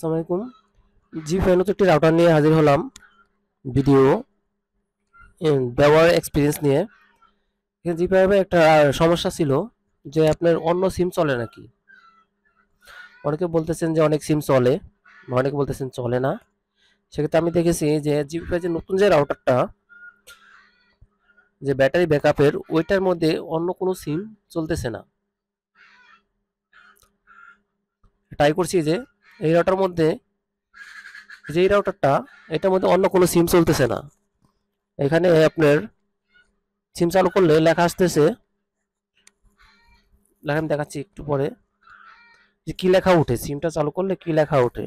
আসসালামু আলাইকুম। জি5 নতুন একটি রাউটার নিয়ে হাজির হলাম ভিডিও ব্যবহার এক্সপিরিয়েন্স নিয়ে। জি5 একটা সমস্যা ছিল যে আপনার অন্য সিম চলে নাকি। অনেকে বলতেছেন যে অনেক সিম চলে, অনেকে বলতেছেন চলে না। সেক্ষেত্রে আমি দেখেছি যে জি5 যে নতুন যে রাউটারটা, যে ব্যাটারি ব্যাকআপের ওইটার মধ্যে অন্য কোনো সিম চলতেছে না। ট্রাই করছি যে এই রাউটার মধ্যে, যে এই রাউটারটা, এটার মধ্যে অন্য কোনো সিম চলতেছে না। এখানে আপনার সিম চালু করলে লেখা আসতেছে, লেখা আমি দেখাচ্ছি একটু পরে, যে কি লেখা ওঠে, সিমটা চালু করলে কি লেখা ওঠে।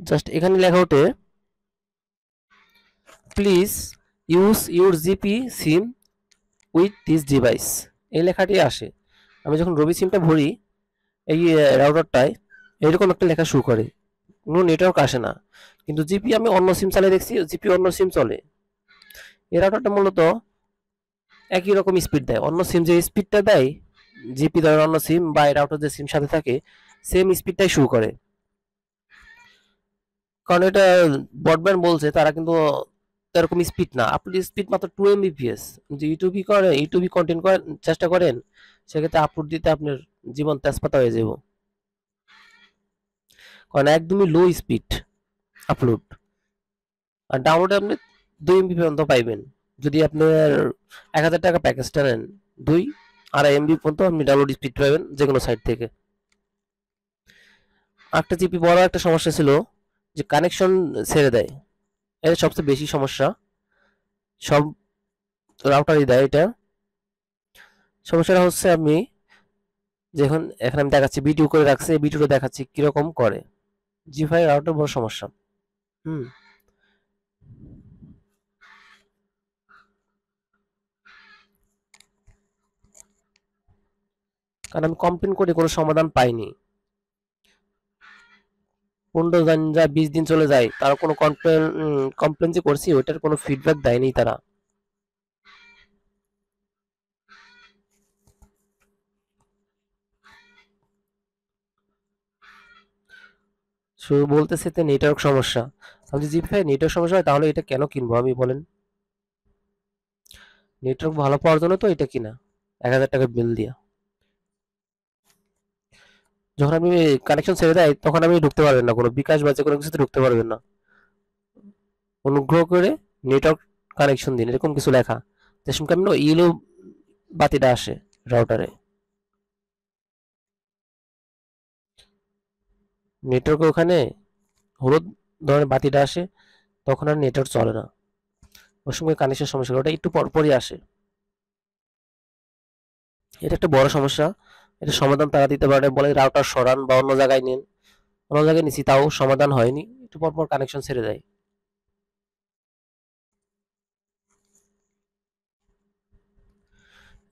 জাস্ট এখানে লেখা ওঠে, please use your GP SIM with this device. এই লেখাটি আসে। আমি যখন রবি সিমটা ভরি এই রাউটারটায়, এরকম একটা লেখা শুরু করে, কোনো নেটওয়ার্ক আসে না। কিন্তু জিপি আমি অন্য সিম চালিয়ে দেখছি, জিপি অন্য সিম চলে। এই রাউটারটা মূলত একই রকম স্পিড দেয়, অন্য সিম যে স্পিডটা দেয়, জিপি ধরেন অন্য সিম বা এই রাউটার যে সিম সাথে থাকে সেম স্পিডটাই শুরু করে। কারণ এটা ব্রডব্যান্ড বলছে, তারা কিন্তু এরকম স্পিড না। আপলোড স্পিড মাত্র 2 Mbps। যে ইউটিউবই কন্টেন্ট করেন, চেষ্টা করেন, সেক্ষেত্রে আপলোড দিতে আপনার জীবন তেজপাতা হয়ে যাব। কারণ একদমই লো স্পিড আপলোড। আর ডাউনলোডে আপনি 2 MB পর্যন্ত পাইবেন। যদি আপনার 1000 টাকা প্যাকেজটা নেন, 2-2.5 MB পর্যন্ত আপনি ডাউনলোড স্পিড পাবেন যে কোনো সাইট থেকে। একটা জিপি বড় একটা সমস্যা ছিল যে কানেকশন ছেড়ে দেয়। এটা সবচেয়ে বেশি সমস্যা, সব রাউটারই দেয় এটা। সমস্যাটা হচ্ছে আমি যখন এখানে আমি দেখাচ্ছি, ভিডিও করে রাখছি, এই ভিডিওটা দেখাচ্ছি কিরকম করে। জি5 রাউটার বড় সমস্যা। হুম কারণ আমি কমপ্লেন করে কোনো সমাধান পাইনি। 15 দিন যায়, 20 দিন চলে যায়, তারা কোনো কমপ্লেন যে করছি ওইটার কোনো ফিডব্যাক দেয়নি তারা। শুধু বলতেছে যে নেটওয়ার্ক সমস্যা। আমি যদি জি5 নেটওয়ার্ক সমস্যা হয় তাহলে এটা কেন কিনবো আমি, বলেন? নেটওয়ার্ক ভালো পাওয়ার জন্য তো এটা কিনা, 1000 টাকা বিল দিয়া। যখন আপনি কানেকশন ছেড়ে দেয় তখন আপনি ঢুকতে পারবেন না, কোনো বিকাশ বা যে কোনো কিছুতে ঢুকতে পারবেন না। অনুগ্রহ করে নেটওয়ার্ক কানেকশন দিন, এরকম কিছু লেখা। যে শুনকে আমি ইয়েলো বাতিটা আসে রাউটারে, নেটওয়ার্ক ওখানে হলুদ ধরনের বাতিটা আসে, তখন আর নেটওয়ার্ক চলে না। ওর সঙ্গে কানেকশন সমস্যা, ওটা একটু পরপরই আসে। এটা একটা বড় সমস্যা। এটা সমাধান তারা দিতে পারে, বলে রাউটার সরান বা অন্য জায়গায় নিন। অন্য জায়গায় নিছি, তাও সমাধান হয়নি, একটু পরপর কানেকশন ছেড়ে দেয়।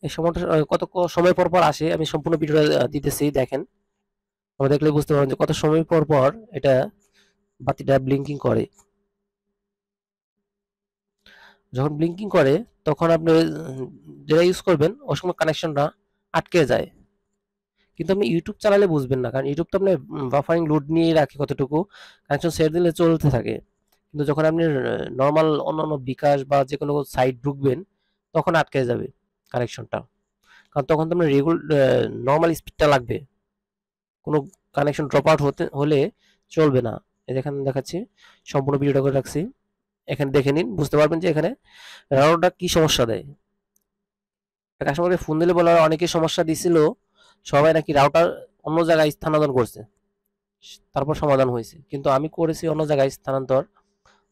এই সময়টা কত সময় পর পর আসে, আমি সম্পূর্ণ ভিডিওটা দিতেছি, দেখেন। আমরা দেখলে বুঝতে পারবেন যে কত সময় পর পর এটা বাতিটা ব্লিঙ্কিং করে। যখন ব্লিঙ্কিং করে তখন আপনি যেটা ইউজ করবেন ওর সময় কানেকশনটা আটকে যায়। কিন্তু আপনি ইউটিউব চালালে বুঝবেন না, কারণ ইউটিউব তো আপনি বাফারিং লোড নিয়ে রাখে কতটুকু, কানেকশন ছেড়ে দিলে চলতে থাকে। কিন্তু যখন আপনি নর্মাল অন্যান্য বিকাশ বা যে কোনো সাইট ঢুকবেন তখন আটকে যাবে কানেকশনটা। কারণ তখন তো আপনার নর্মাল স্পিডটা লাগবে, কোনো কানেকশন ড্রপ আউট হলে চলবে না। এই যেখানে দেখাচ্ছি, সম্পূর্ণ ভিডিওটা করে রাখছি, এখানে দেখে নিন, বুঝতে পারবেন যে এখানে রাউটারটা কি সমস্যা দেয়। কাস্টমারকে ফোন দিলে বলা হয় অনেকে সমস্যা দিছিল, সবাই নাকি রাউটার অন্য জায়গায় স্থানান্তর করছে, তারপর সমাধান হয়েছে। কিন্তু আমি করেছি অন্য জায়গায় স্থানান্তর,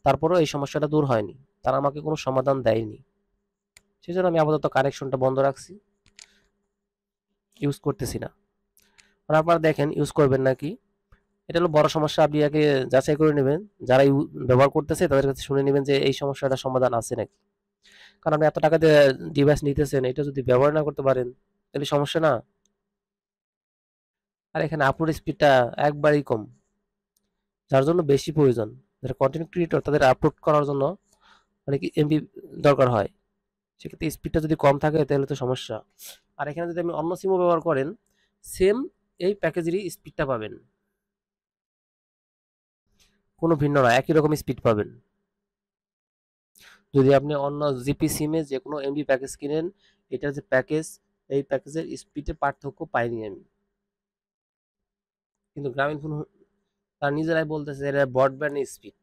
তারপরেও এই সমস্যাটা দূর হয়নি, তারা আমাকে কোনো সমাধান দেয়নি। সেই জন্য আমি আপাতত কানেকশনটা বন্ধ রাখছি, ইউজ করতেছি না। আর আপনারা দেখেন ইউজ করবেন নাকি। এটা হলো বড় সমস্যা, আপনি আগে যাচাই করে নেবেন, যারা ব্যবহার করতেছে তাদের কাছে শুনে নেবেন যে এই সমস্যাটা সমাধান আছে নাকি। কারণ আপনি এত টাকা দিয়ে ডিভাইস নিতেছেন, এটা যদি ব্যবহার না করতে পারেন তাহলে সমস্যা না। আর এখানে আপলোড স্পিডটা একবারই কম, যার জন্য বেশি প্রয়োজন। যারা কন্টেন্ট ক্রিয়েটর তাদের আপলোড করার জন্য অনেক এমবি দরকার হয়, সেক্ষেত্রে স্পিডটা যদি কম থাকে তাহলে তো সমস্যা। আর এখানে যদি আপনি অন্য সিমও ব্যবহার করেন, সেম এই প্যাকেজেরই স্পিডটা পাবেন, কোনো ভিন্ন না, একই রকম স্পিড পাবেন। যদি আপনি অন্য জিপি সিমে যে কোনো এমবি প্যাকেজ কিনেন, এটার যে প্যাকেজ, এই প্যাকেজের স্পিডে পার্থক্য পাইনি আমি। কিন্তু গ্রামীণ ফোন তারা নিজেরাই বলতেছে এটা ব্রডব্যান্ড স্পিড,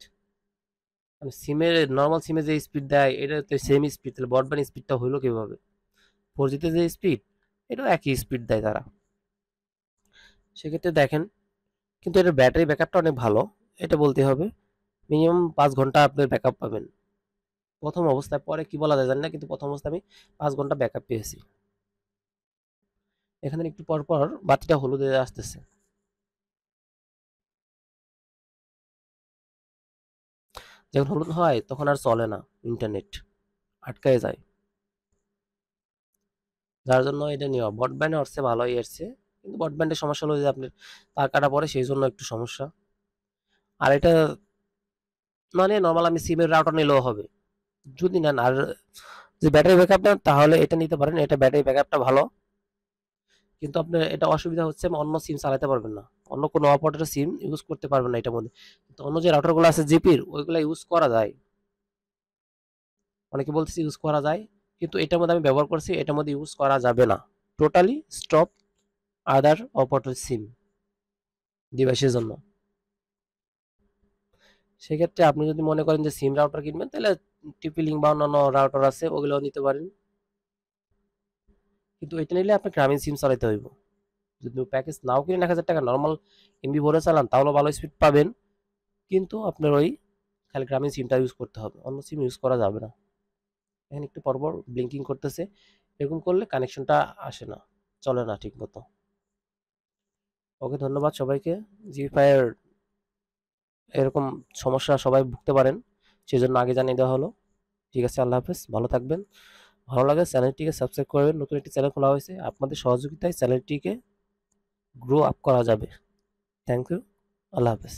মানে সিমের নর্মাল সিমে যে স্পিড দেয় এটা তো সেম স্পিড, তাহলে ব্রডব্যান্ড স্পিডটা হইলো কিভাবে? 4G তে যে স্পিড, এটাও একই স্পিড দেয় তারা। সেক্ষেত্রে দেখেন, কিন্তু এটার ব্যাটারি ব্যাকআপটা অনেক ভালো, এটা বলতে হবে। মিনিমাম 5 ঘন্টা আপনি ব্যাকআপ পাবেন প্রথম অবস্থায়, পরে কি বলা যায় জানি না, কিন্তু প্রথম অবস্থায় আমি 5 ঘন্টা ব্যাকআপ পেয়েছি। এখানে একটু পর পর বাতিটা হলুদ হয়ে আসতেছে, যখন হলুদ হয় তখন আর চলে না, ইন্টারনেট আটকায় যায়। যার জন্য এটা নেওয়া ব্রডব্যান্ডে হচ্ছে ভালোই এসছে, কিন্তু ব্রডব্যান্ডের সমস্যা হলো যে আপনার তার কাটা পড়ে, সেই জন্য একটু সমস্যা। আর এটা মানে নর্মাল আমি সিমের রাউটার নিলেও হবে যদি নেন। আর যে ব্যাটারি ব্যাকআপ নেন তাহলে এটা নিতে পারেন, এটা ব্যাটারি ব্যাকআপটা ভালো, কিন্তু আপনার এটা অসুবিধা হচ্ছে অন্য সিম চালাতে পারবেন না, অন্য কোনো অপারেটর সিম ইউজ করতে পারবেন না এটার মধ্যে। কিন্তু অন্য যে রাউটারগুলো আছে জিপির, ওইগুলো ইউজ করা যায়, অনেকে বলতেছে ইউজ করা যায়, কিন্তু এটার মধ্যে আমি ব্যবহার করছি, এটার মধ্যে ইউজ করা যাবে না, টোটালি স্টপ আদার অপারেটর সিম ডিভাইসের জন্য। সেক্ষেত্রে আপনি যদি মনে করেন যে সিম রাউটার কিনবেন, তাহলে টিপি লিঙ্ক বা অন্যান্য রাউটার আছে, ওগুলো নিতে পারেন। কিন্তু এটা নিলে আপনি গ্রামীণ সিম চালাতে হইব। যদি প্যাকেজ নাও কিনেন 1,000 টাকা, নর্মাল এমবি ভরে চালান, তাহলে ভালো স্পিড পাবেন, কিন্তু আপনার ওই খালি গ্রামীণ সিমটা ইউজ করতে হবে, অন্য সিম ইউজ করা যাবে না। এখানে একটু পরপর ব্লিঙ্কিং করতেছে, এরকম করলে কানেকশনটা আসে না, চলে না ঠিক মতো। ওকে, ধন্যবাদ সবাইকে। জিফাইয়ের এরকম সমস্যা সবাই ভুগতে পারেন, সেজন্য আগে জানিয়ে দেওয়া হলো। ঠিক আছে, আল্লাহ হাফেজ, ভালো থাকবেন। ভালো লাগে চ্যানেলটিকে সাবস্ক্রাইব করবেন, নতুন একটি চ্যানেল খোলা হয়েছে, আপনাদের সহযোগিতায় চ্যানেলটিকে গ্রো আপ করা যাবে। থ্যাংক ইউ, আল্লাহ হাফেজ।